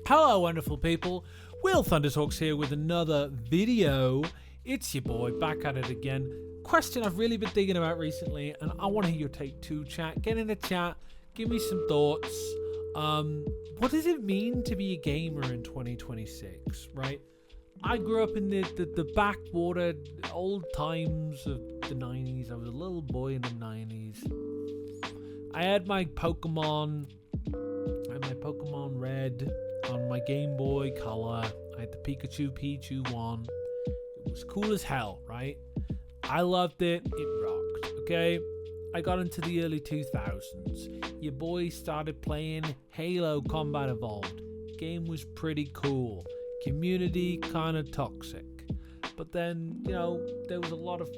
Hello, wonderful people. Will Thundertalks here with another video. It's your boy back at it again. Question I've really been thinking about recently, and I want to hear your take too, chat. Get in the chat, give me some thoughts. What does it mean to be a gamer in 2026, right? I grew up in the backwater old times of the 90s. I was a little boy in the 90s. I had my Pokemon Red on my Game Boy Color. I had the Pichu 1. It was cool as hell, right? I loved it. It rocked, okay? I got into the early 2000s. Your boy started playing Halo Combat Evolved. Game was pretty cool. Community kind of toxic. But then, there was a lot of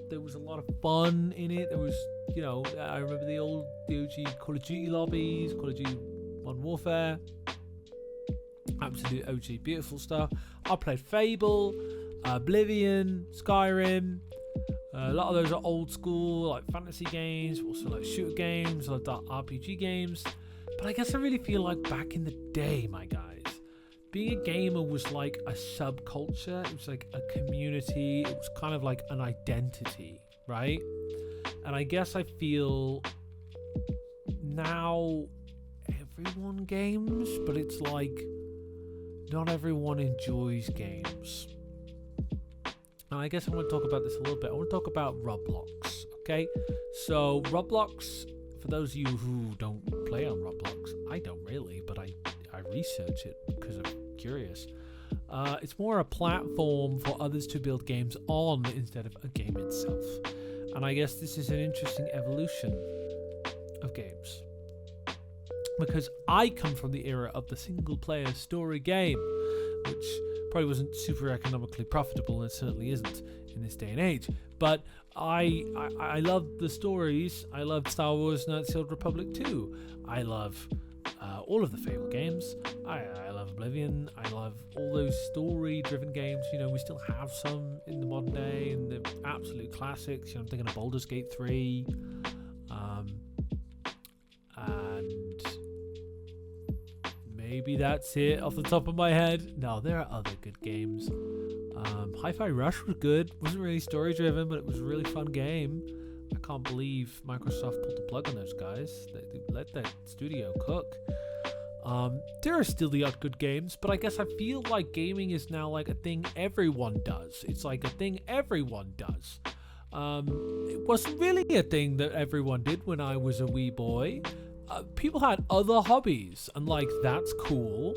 fun in it. There was, I remember the OG Call of Duty lobbies, Call of Duty Modern Warfare. Absolute OG beautiful stuff. I played Fable, Oblivion, Skyrim. A lot of those are old school, like fantasy games, also like shooter games, like RPG games. But I guess I really feel like back in the day, my guys, being a gamer was like a subculture. It was like a community. It was kind of like an identity, right? And I guess I feel now everyone games, but it's like not everyone enjoys games. And I guess I want to talk about this a little bit. I want to talk about Roblox, okay? So Roblox, for those of you who don't play on Roblox, I don't really, but I research it because I'm curious. It's more a platform for others to build games on instead of a game itself. And I guess this is an interesting evolution of games. Because I come from the era of the single-player story game, which probably wasn't super economically profitable, and it certainly isn't in this day and age. But I love the stories. I love Star Wars Knights of the Old Republic 2. I love all of the Fable games. I love Oblivion. I love all those story-driven games. We still have some in the modern day, and the absolute classics. I'm thinking of Baldur's Gate 3. And maybe that's it off the top of my head. No, there are other good games. Hi-Fi Rush was good. Wasn't really story-driven, but it was a really fun game. I can't believe Microsoft pulled the plug on those guys. They let that studio cook. There are still the odd good games, but I guess I feel like gaming is now like a thing everyone does. It's like a thing everyone does. It wasn't really a thing that everyone did when I was a wee boy. People had other hobbies, and like that's cool.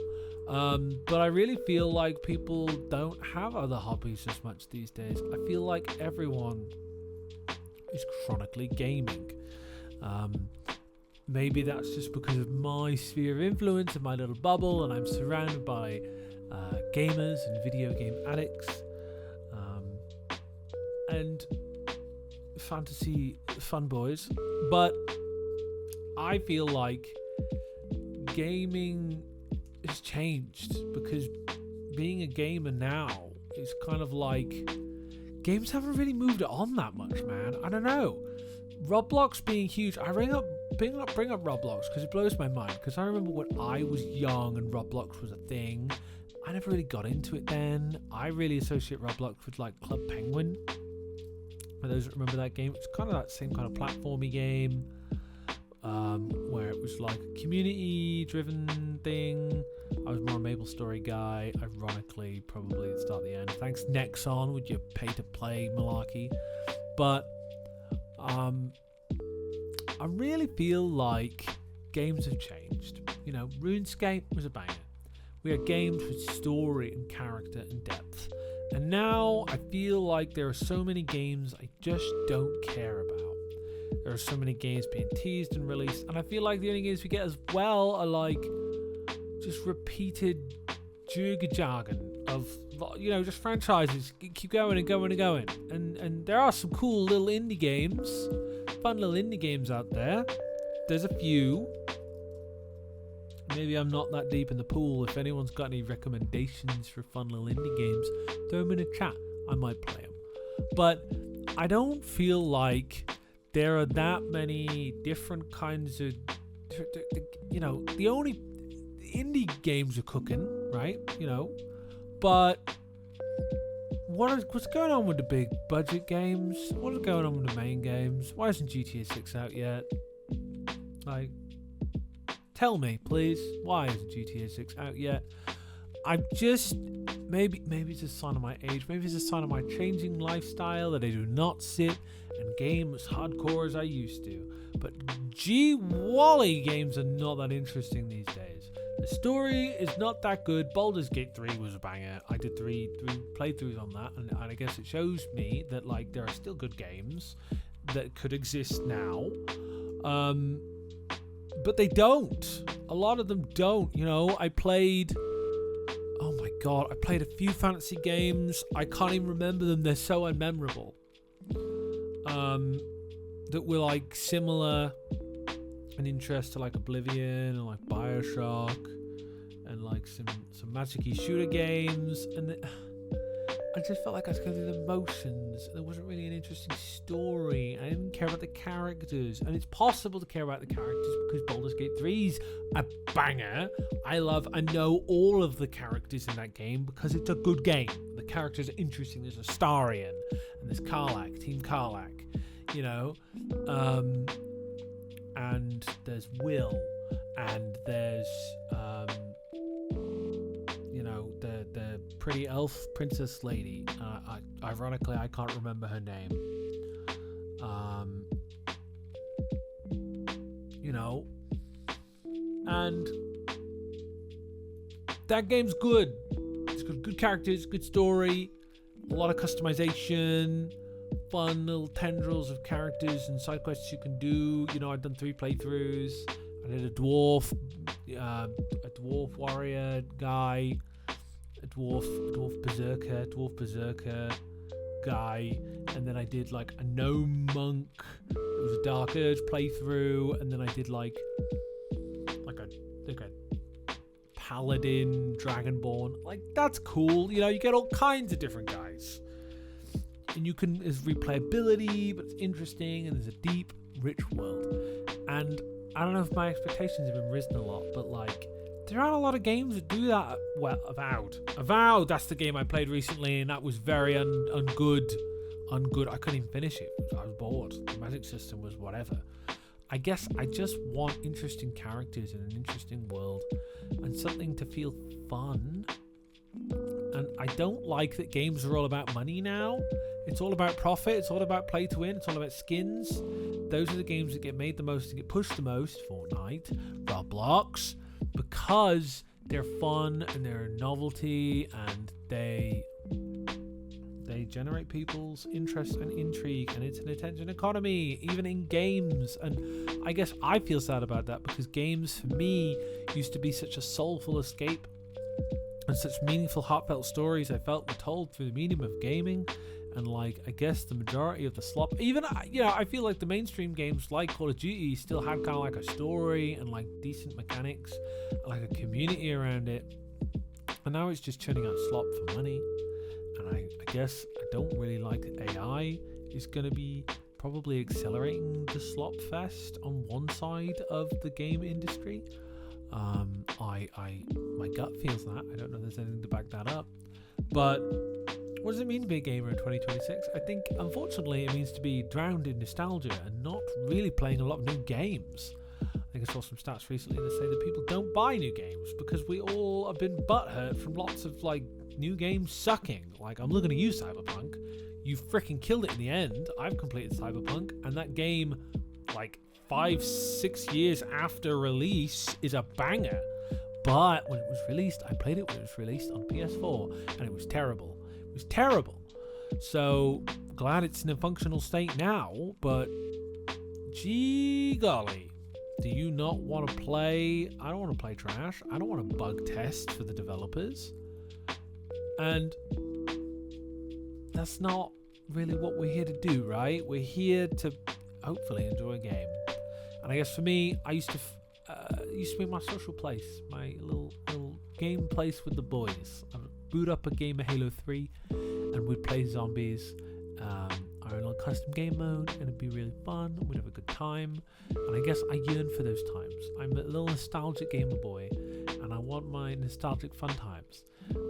But I really feel like people don't have other hobbies as much these days. I feel like everyone is chronically gaming. Maybe that's just because of my sphere of influence and my little bubble, and I'm surrounded by gamers and video game addicts and fantasy fanboys. But I feel like gaming has changed, because being a gamer now is kind of like games haven't really moved on that much, man. I don't know. Roblox being huge, I bring up Roblox because it blows my mind, because I remember when I was young and Roblox was a thing. I never really got into it then. I really associate Roblox with like Club Penguin. For those that remember that game, it's kind of that same kind of platformy game, where it was like a community-driven thing. I was more a MapleStory guy, ironically, probably at the start of the end. Thanks Nexon with your pay-to-play malarkey. But I really feel like games have changed. RuneScape was a banger. We had games with story and character and depth. And now I feel like there are so many games I just don't care about. There are so many games being teased and released, and I feel like the only games we get as well are like just repeated jargon of just franchises keep going and going and going. And there are some cool little indie games, fun little indie games out there. There's a few. Maybe I'm not that deep in the pool. If anyone's got any recommendations for fun little indie games, throw them in the chat. I might play them. But I don't feel like there are that many different kinds of, the only indie games are cooking. right? But what's going on with the big budget games? What is going on with the main games? Why isn't GTA 6 out yet? Like, tell me, please. Why isn't GTA 6 out yet? I'm just... Maybe it's a sign of my age. Maybe it's a sign of my changing lifestyle that I do not sit and game as hardcore as I used to. But gee Wally, games are not that interesting these days. The story is not that good. Baldur's Gate 3 was a banger. I did three playthroughs on that, and I guess it shows me that like there are still good games that could exist now. But they don't. A lot of them don't. I played... Oh my god, I played a few fantasy games. I can't even remember them. They're so unmemorable. That were like similar in interest to like Oblivion and like Bioshock and like some magic-y shooter games. And I just felt like I was going through the motions. There wasn't really an interesting story. I didn't care about the characters. And it's possible to care about the characters because Baldur's Gate 3's a banger. I know all of the characters in that game because it's a good game. The characters are interesting. There's Astarion and there's Karlach, Team Karlach, and there's Will and there's the pretty elf princess lady. Ironically, I can't remember her name. And that game's good. It's got good characters, good story, a lot of customization, fun little tendrils of characters and side quests you can do. I've done 3 playthroughs. I did a dwarf warrior guy, a dwarf berserker guy, and then I did like a gnome monk. It was a Dark Urge playthrough, and then I did like a paladin dragonborn. Like, that's cool. You get all kinds of different guys, and there's replayability, but it's interesting, and there's a deep, rich world. And I don't know if my expectations have been risen a lot, but like, there aren't a lot of games that do that well. Avowed, that's the game I played recently, and that was very ungood. I couldn't even finish it. I was bored. The magic system was whatever. I guess I just want interesting characters in an interesting world and something to feel fun. And I don't like that games are all about money now. It's all about profit. It's all about play to win. It's all about skins. Those are the games that get made the most and get pushed the most. Fortnite, Roblox, because they're fun and they're a novelty and they generate people's interest and intrigue, and it's an attention economy even in games. And I guess I feel sad about that because games for me used to be such a soulful escape and such meaningful, heartfelt stories I felt were told through the medium of gaming. And like, I guess the majority of the slop, even I feel like the mainstream games like Call of Duty still had kind of like a story and like decent mechanics and like a community around it. And now it's just churning out slop for money. And I guess I don't really like that AI is going to be probably accelerating the slop fest on one side of the game industry. My gut feels that. I don't know if there's anything to back that up. But what does it mean to be a gamer in 2026? I think, unfortunately, it means to be drowned in nostalgia and not really playing a lot of new games. I think I saw some stats recently that say that people don't buy new games because we all have been butthurt from lots of like new games sucking. Like, I'm looking at you, Cyberpunk. You freaking killed it in the end. I've completed Cyberpunk, and that game, like 5-6 years after release, is a banger. But when it was released, I played it when it was released on PS4, and it was terrible. It was terrible. So glad it's in a functional state now, but gee golly, do you not want to play? I don't want to play trash. I don't want to bug test for the developers. And that's not really what we're here to do, right? We're here to hopefully enjoy a game. And I guess for me, I used to be my social place, my little game place with the boys. I'd boot up a game of Halo 3 and we'd play zombies, our little custom game mode, and it'd be really fun. We'd have a good time. And I guess I yearn for those times. I'm a little nostalgic gamer boy, and I want my nostalgic fun times.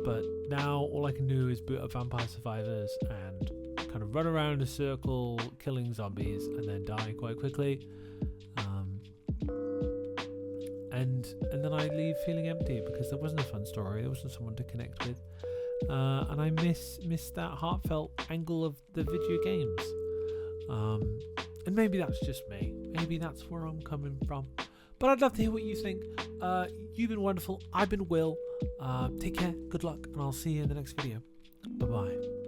But now all I can do is boot up Vampire Survivors and kind of run around in a circle killing zombies and then die quite quickly. And then I leave feeling empty because there wasn't a fun story, there wasn't someone to connect with. And I miss that heartfelt angle of the video games. And maybe that's just me. Maybe that's where I'm coming from. But I'd love to hear what you think. You've been wonderful. I've been Will. Take care, good luck, and I'll see you in the next video. Bye-bye.